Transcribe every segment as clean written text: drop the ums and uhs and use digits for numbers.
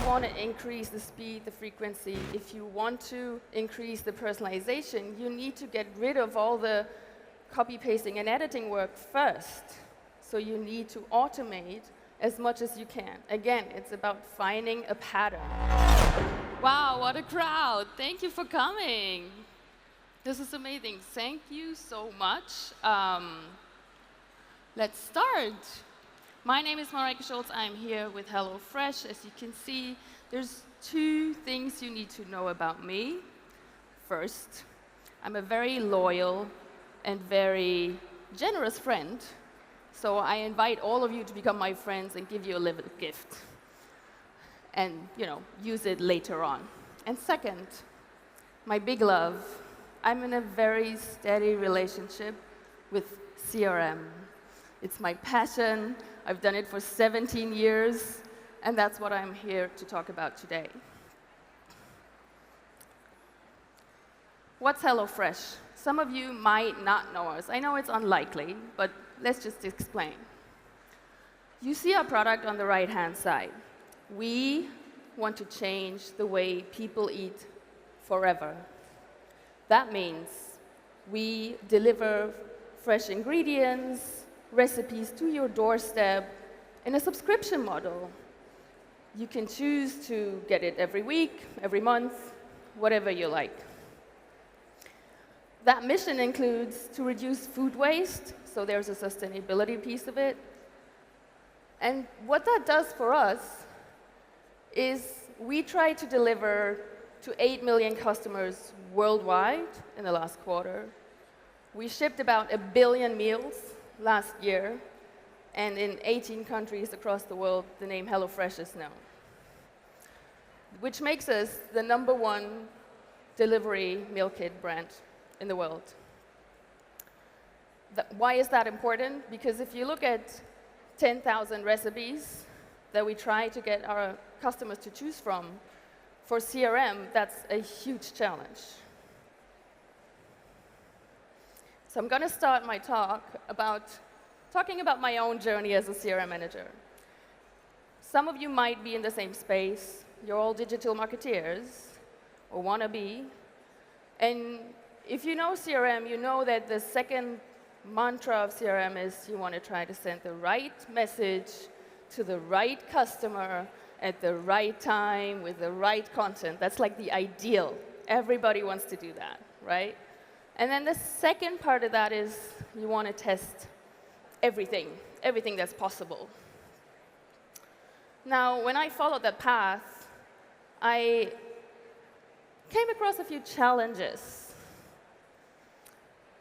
want to increase the speed, the frequency, if you want to increase the personalization, you need to get rid of all the copy pasting and editing work first. So you need to automate as much as you can. Again, it's about finding a pattern. Wow, what a crowd. Thank you for coming. This is amazing. Thank you so much. Let's start. My name is Maraike Schulz. I'm here with Hellofresh. As you can see, there's two things you need to know about me. First, I'm a very loyal and very generous friend. So I invite all of you to become my friends and give you a little gift. And, use it later on. And second, my big love. I'm in a very steady relationship with CRM. It's my passion. I've done it for 17 years, and that's what I'm here to talk about today. What's HelloFresh? Some of you might not know us. I know it's unlikely, but let's just explain. You see our product on the right-hand side. We want to change the way people eat forever. That means we deliver fresh ingredients, recipes to your doorstep in a subscription model. You can choose to get it every week, every month, whatever you like. That mission includes to reduce food waste, so there's a sustainability piece of it. And what that does for us is we try to deliver to 8 million customers worldwide in the last quarter. We shipped about 1 billion meals last year, and in 18 countries across the world, the name HelloFresh is known, which makes us the #1 delivery meal kit brand in the world. Why is that important? Because if you look at 10,000 recipes that we try to get our customers to choose from, for CRM, that's a huge challenge. So I'm going to start my talk talking about my own journey as a CRM manager. Some of you might be in the same space. You're all digital marketeers, or want to be. And if you know CRM, you know that the second mantra of CRM is you want to try to send the right message to the right customer at the right time with the right content. That's like the ideal. Everybody wants to do that, right? And then the second part of that is you want to test everything that's possible. Now, when I followed that path, I came across a few challenges.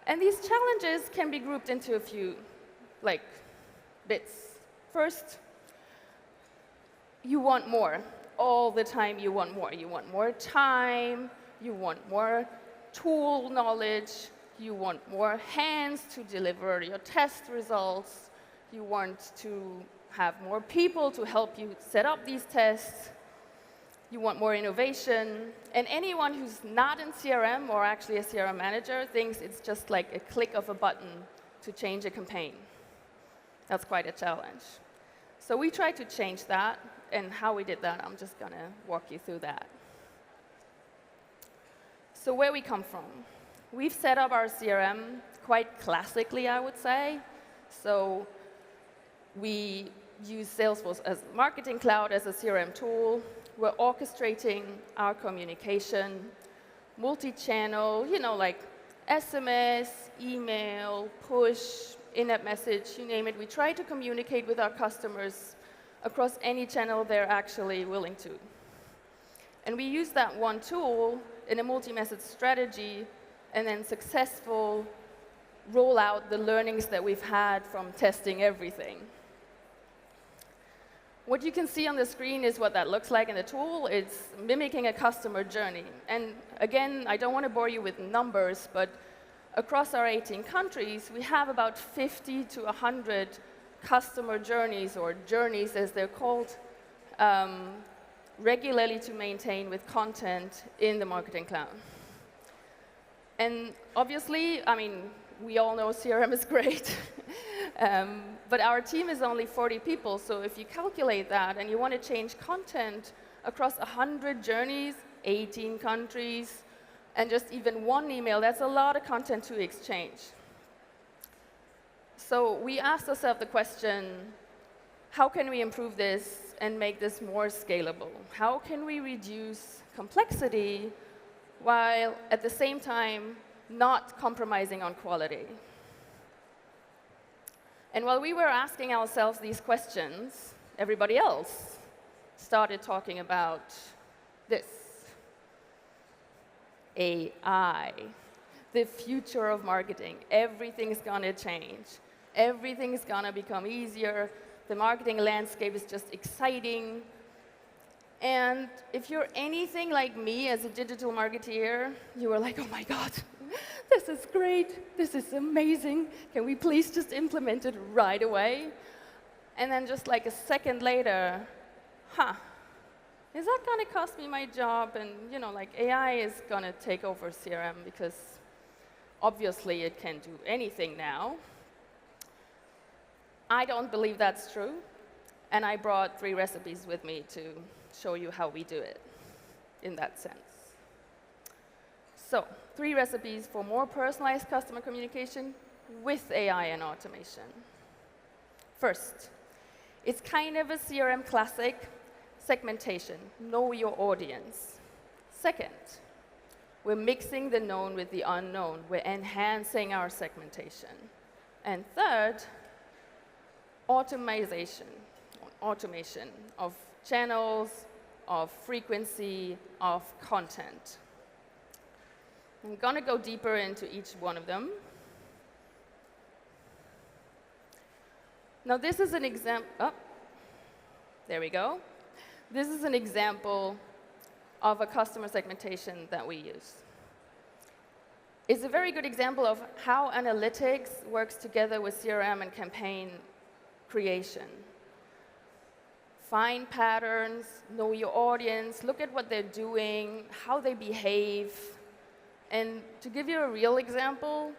And these challenges can be grouped into a few, bits. First, you want more. All the time you want more. You want more time, you want more tool knowledge, you want more hands to deliver your test results, you want to have more people to help you set up these tests, you want more innovation, and anyone who's not in CRM or actually a CRM manager thinks it's just like a click of a button to change a campaign. That's quite a challenge. So we tried to change that, and how we did that, I'm just going to walk you through that. So where we come from. We've set up our CRM quite classically, I would say. So we use Salesforce as Marketing Cloud as a CRM tool. We're orchestrating our communication, multi-channel, like SMS, email, push, in-app message, you name it. We try to communicate with our customers across any channel they're actually willing to. And we use that one tool in a multi-message strategy and then successful roll out the learnings that we've had from testing everything. What you can see on the screen is what that looks like in the tool. It's mimicking a customer journey. And again, I don't want to bore you with numbers, but across our 18 countries, we have about 50 to 100 customer journeys, or journeys as they're called, regularly to maintain with content in the Marketing Cloud. And obviously, we all know CRM is great, but our team is only 40 people, so if you calculate that and you want to change content across 100 journeys, 18 countries, and just even one email. That's a lot of content to exchange. So we asked ourselves the question, how can we improve this and make this more scalable? How can we reduce complexity while at the same time not compromising on quality? And while we were asking ourselves these questions, everybody else started talking about this. AI, the future of marketing. Everything's gonna change. Everything's gonna become easier. The marketing landscape is just exciting. And if you're anything like me as a digital marketeer, you were like, oh my God, this is great, this is amazing. Can we please just implement it right away? And then just like a second later, is that gonna cost me my job? And like AI is gonna take over CRM because obviously it can do anything now. I don't believe that's true, and I brought 3 recipes with me to show you how we do it in that sense. So, 3 recipes for more personalized customer communication with AI and automation. First, it's kind of a CRM classic, segmentation, know your audience. Second, we're mixing the known with the unknown. We're enhancing our segmentation. And third, automation of channels, of frequency, of content. I'm going to go deeper into each one of them. Now, this is an example. There we go. This is an example of a customer segmentation that we use. It's a very good example of how analytics works together with CRM and campaign creation. Find patterns, know your audience, look at what they're doing, how they behave. And to give you a real example,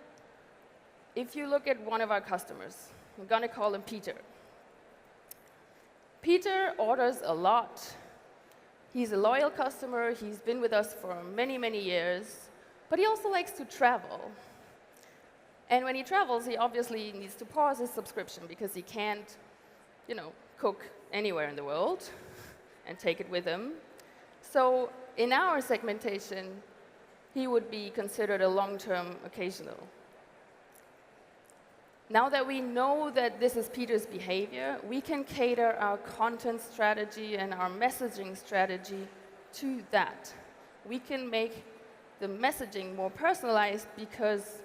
if you look at one of our customers, I'm going to call him Peter. Peter orders a lot. He's a loyal customer. He's been with us for many, many years. But he also likes to travel. And when he travels, he obviously needs to pause his subscription because he can't, cook anywhere in the world and take it with him. So in our segmentation, he would be considered a long-term occasional. Now that we know that this is Peter's behavior, we can cater our content strategy and our messaging strategy to that. We can make the messaging more personalized because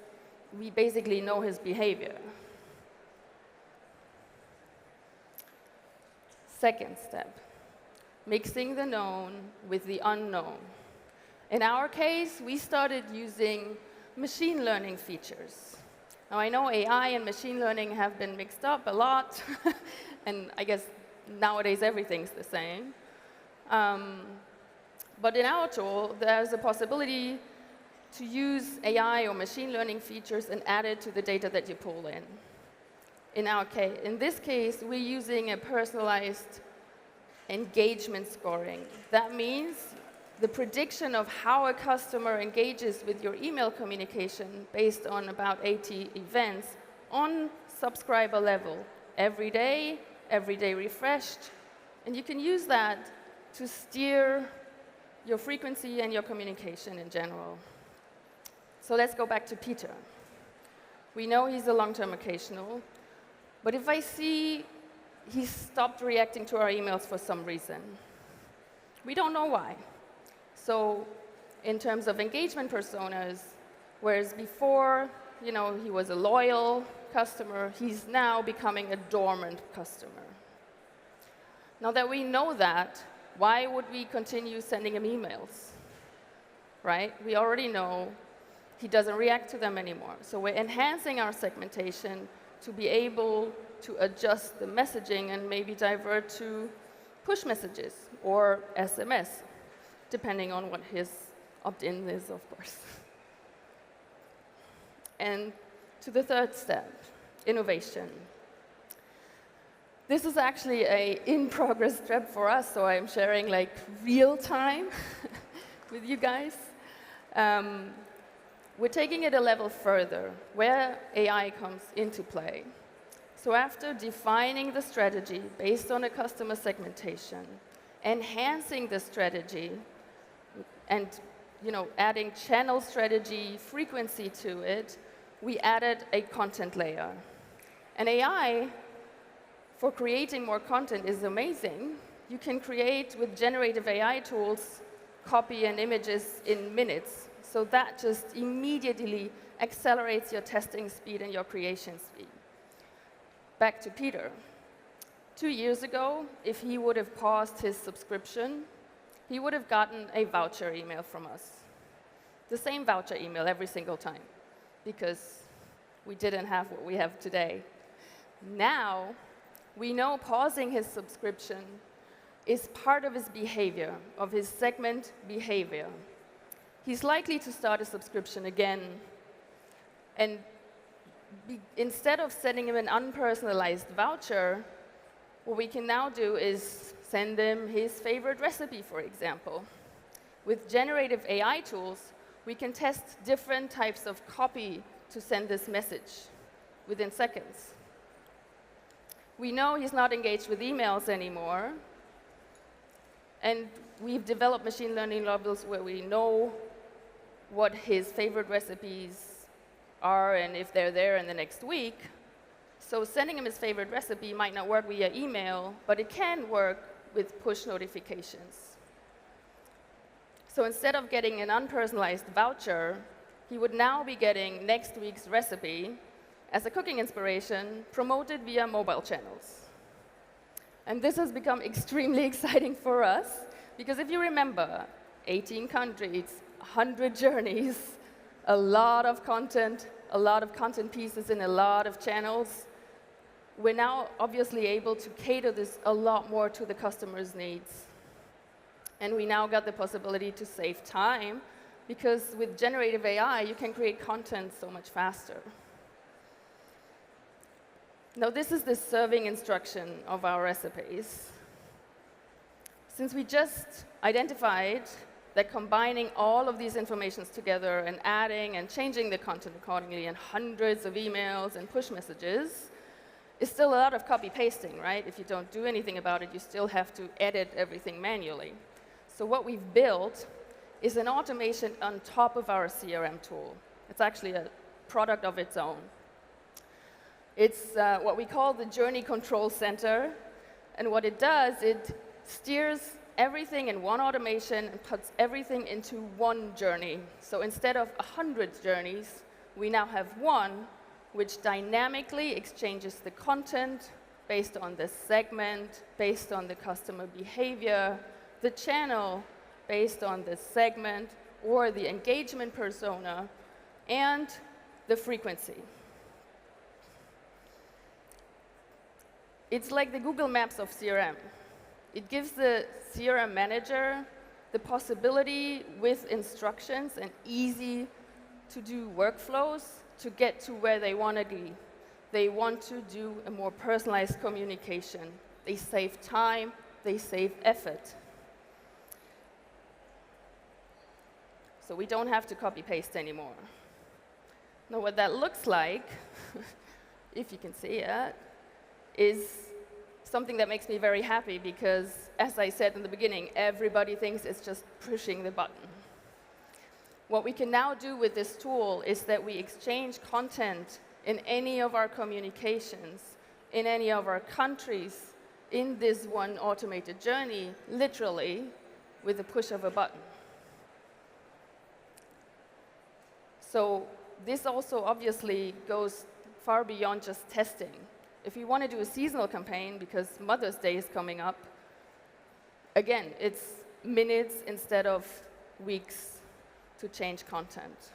we basically know his behavior. Second step, mixing the known with the unknown. In our case, we started using machine learning features. Now, I know AI and machine learning have been mixed up a lot, and I guess nowadays everything's the same. But in our tool, there's a possibility to use AI or machine learning features and add it to the data that you pull in. In this case, we're using a personalized engagement scoring. That means the prediction of how a customer engages with your email communication based on about 80 events on subscriber level, every day refreshed. And you can use that to steer your frequency and your communication in general. So let's go back to Peter. We know he's a long-term occasional, but if I see he stopped reacting to our emails for some reason, we don't know why. So in terms of engagement personas, whereas before, he was a loyal customer, he's now becoming a dormant customer. Now that we know that, why would we continue sending him emails, right? We already know he doesn't react to them anymore. So we're enhancing our segmentation to be able to adjust the messaging and maybe divert to push messages or SMS, depending on what his opt-in is, of course. And to the third step, innovation. This is actually a in-progress step for us, so I'm sharing like real time with you guys. We're taking it a level further, where AI comes into play. So after defining the strategy based on a customer segmentation, enhancing the strategy, and adding channel strategy frequency to it, we added a content layer. And AI, for creating more content, is amazing. You can create, with generative AI tools, copy and images in minutes. So that just immediately accelerates your testing speed and your creation speed. Back to Peter. 2 years ago, if he would have paused his subscription, he would have gotten a voucher email from us. The same voucher email every single time, because we didn't have what we have today. Now, we know pausing his subscription is part of his behavior, of his segment behavior. He's likely to start a subscription again, and instead of sending him an unpersonalized voucher, what we can now do is send him his favorite recipe, for example. With generative AI tools, we can test different types of copy to send this message within seconds. We know he's not engaged with emails anymore, and we've developed machine learning models where we know what his favorite recipes are and if they're there in the next week. So sending him his favorite recipe might not work via email, but it can work with push notifications. So instead of getting an unpersonalized voucher, he would now be getting next week's recipe as a cooking inspiration promoted via mobile channels. And this has become extremely exciting for us, because if you remember, 18 countries, 100 journeys, a lot of content pieces in a lot of channels, we're now obviously able to cater this a lot more to the customer's needs. And we now got the possibility to save time, because with generative AI, you can create content so much faster. Now, this is the serving instruction of our recipes. Since we just identified that combining all of these informations together and adding and changing the content accordingly in hundreds of emails and push messages is still a lot of copy-pasting, right? If you don't do anything about it, you still have to edit everything manually. So what we've built is an automation on top of our CRM tool. It's actually a product of its own. It's what we call the Journey Control Center, and what it does, it steers everything in one automation and puts everything into one journey. So instead of 100 journeys, we now have one which dynamically exchanges the content based on the segment, based on the customer behavior, the channel based on the segment or the engagement persona, and the frequency. It's like the Google Maps of CRM. It gives the CRM manager the possibility, with instructions and easy-to-do workflows, to get to where they want to be. They want to do a more personalized communication. They save time, they save effort. So we don't have to copy-paste anymore. Now, what that looks like, if you can see it, is something that makes me very happy, because, as I said in the beginning, everybody thinks it's just pushing the button. What we can now do with this tool is that we exchange content in any of our communications, in any of our countries, in this one automated journey, literally, with the push of a button. So this also obviously goes far beyond just testing. If you want to do a seasonal campaign, because Mother's Day is coming up, again, it's minutes instead of weeks to change content.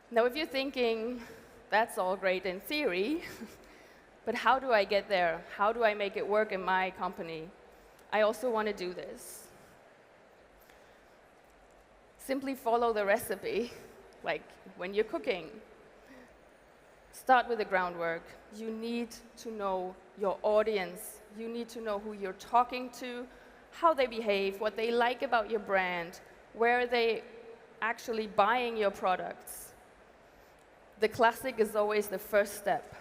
Now, if you're thinking, that's all great in theory, but how do I get there? How do I make it work in my company? I also want to do this. Simply follow the recipe, like when you're cooking. start with the groundwork. You need to know your audience. You need to know who you're talking to, how they behave, what they like about your brand, where they actually buying your products. The classic is always the first step.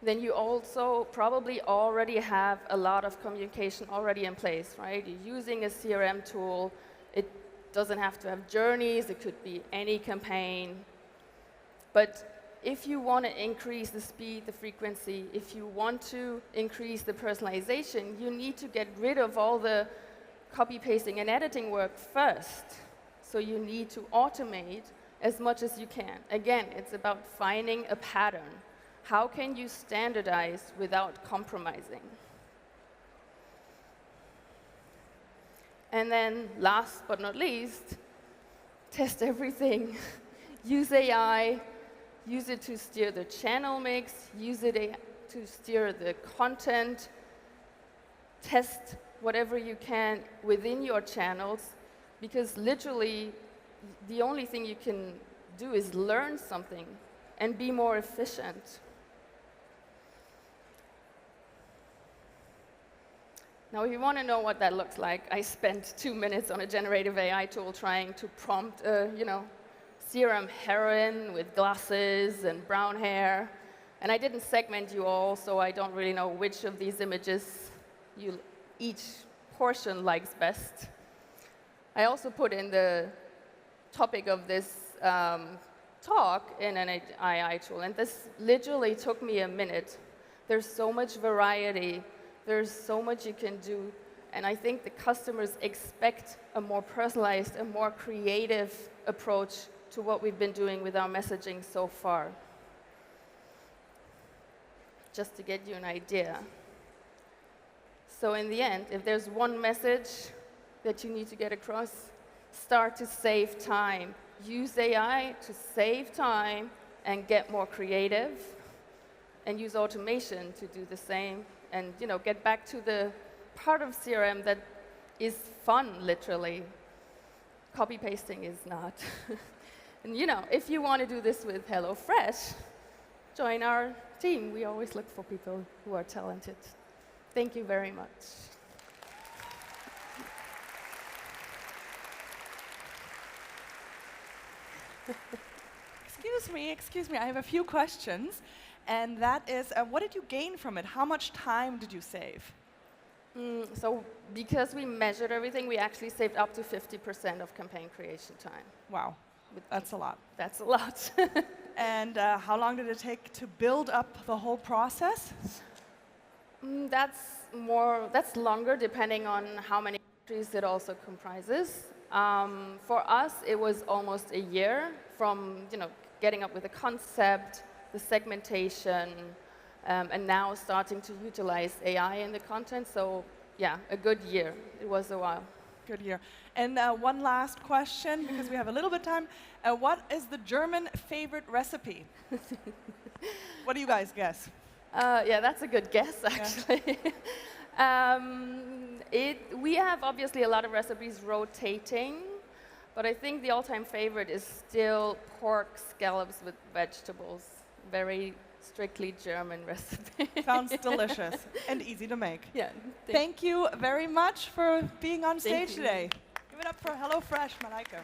Then you also probably already have a lot of communication already in place, right? You're using a CRM tool. It doesn't have to have journeys. It could be any campaign. But if you want to increase the speed, the frequency, if you want to increase the personalization, you need to get rid of all the copy, pasting, and editing work first. So you need to automate as much as you can. Again, it's about finding a pattern. How can you standardize without compromising? And then, last but not least, test everything. Use AI. Use it to steer the channel mix. Use it to steer the content. Test whatever you can within your channels, because literally, the only thing you can do is learn something and be more efficient. Now, if you want to know what that looks like, I spent 2 minutes on a generative AI tool trying to prompt a, CRM heroine with glasses and brown hair. And I didn't segment you all, so I don't really know which of these images each portion likes best. I also put in the topic of this talk in an AI tool, and this literally took me a minute. There's so much variety. There's so much you can do, and I think the customers expect a more personalized, a more creative approach to what we've been doing with our messaging so far. Just to get you an idea. So in the end, if there's one message that you need to get across, start to save time. Use AI to save time and get more creative, and use automation to do the same. And get back to the part of CRM that is fun, literally. Copy pasting is not. And if you want to do this with Hellofresh, join our team. We always look for people who are talented. Thank you very much. Excuse me, I have a few questions. And that is, what did you gain from it? How much time did you save? So because we measured everything, we actually saved up to 50% of campaign creation time. Wow, that's a lot. That's a lot. And how long did it take to build up the whole process? That's longer, depending on how many countries it also comprises. For us, it was almost a year from getting up with a concept, the segmentation, and now starting to utilize AI in the content. So yeah, a good year. It was a while. Good year. And one last question, because we have a little bit of time. What is the German favorite recipe? What do you guys guess? Yeah, that's a good guess, actually. Yeah. We have obviously a lot of recipes rotating, but I think the all-time favorite is still pork scallops with vegetables. Very strictly German recipe. Sounds delicious and easy to make. Yeah. Thank you very much for being on stage today. Give it up for Hellofresh, Maraike.